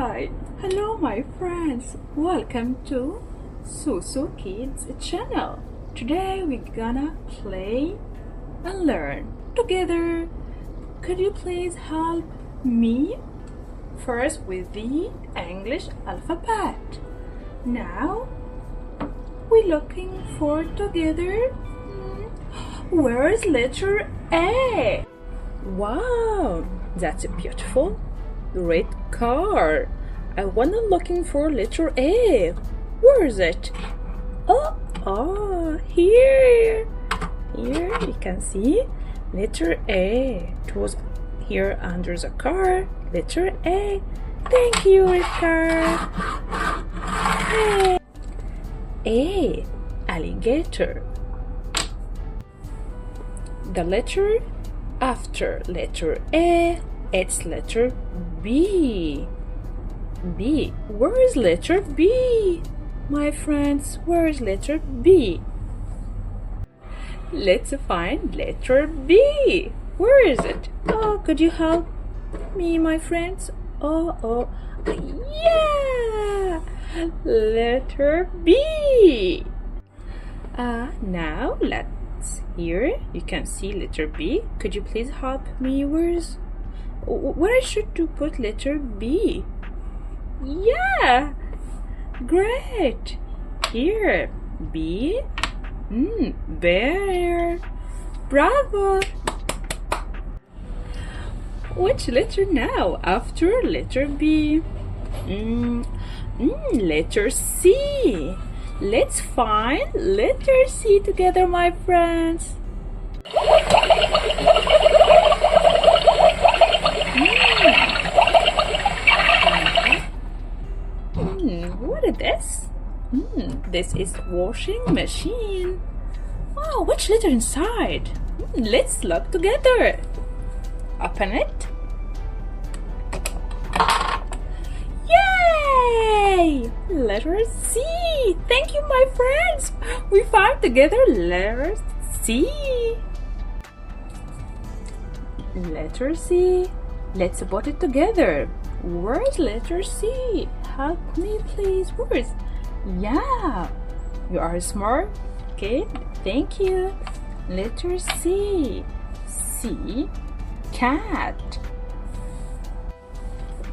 Hi, hello my friends, welcome to Susu Kids channel. Today we're gonna play and learn together. Could you please help me first with the English alphabet? Now we're looking for together. Where's letter A? Wow, that's a beautiful red car. I wanna looking for letter A. Where is it? Oh, here you can see letter A. It was here under the car. Letter A. Thank you, red car. A. Alligator. The letter after letter A, it's letter B. B. Where is letter B? My friends, where is letter B? Let's find letter B. Where is it? Oh, could you help me, my friends? Oh, yeah! Letter B. Now let's here you can see letter B. Could you please help me? Where should to put letter B? Yeah, great. Here, B. Bear. Bravo. Which letter now after letter B? Letter C. Let's find letter C together, my friends. What is this? This is washing machine. Oh, which letter inside? Let's look together. Open it. Yay! Letter C. Thank you, my friends. We found together letter C. Letter C. Let's put it together. Where's letter C? Help me, please. Where's? Yeah, you are smart kid. Thank you. Letter C. C. Cat.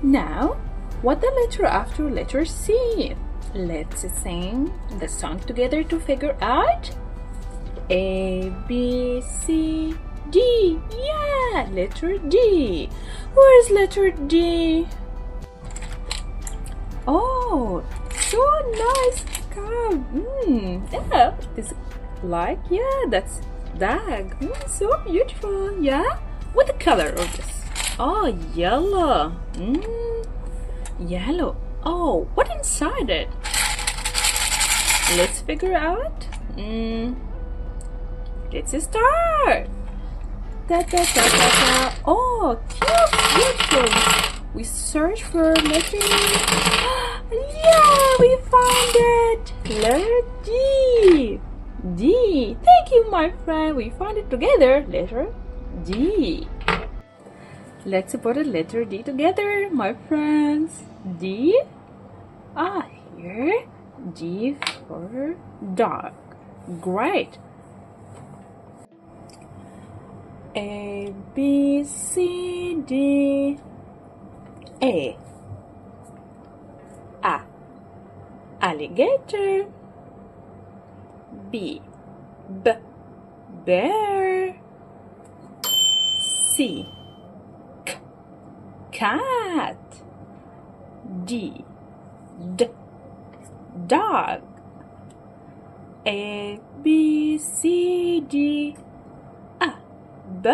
Now, what the letter after letter C? Let's sing the song together to figure out. A, B, C, D. Yeah, letter D. Where's letter D? Oh, so nice car. Yeah, it's like, yeah, that's dog. So beautiful. Yeah, what the color of this? Oh, yellow. Yellow. Oh, what inside it? Let's figure out. Let's start. Oh, cute, beautiful. We search for letter. Yeah, we found it. Letter D. D. Thank you, my friend. We found it together. Letter D. Let's put a letter D together, my friends. D. Here. D for dog. Great. A, B, C, D. A. Alligator. B. Bear. C. Cat. D. Dog. A, B, C, D. D.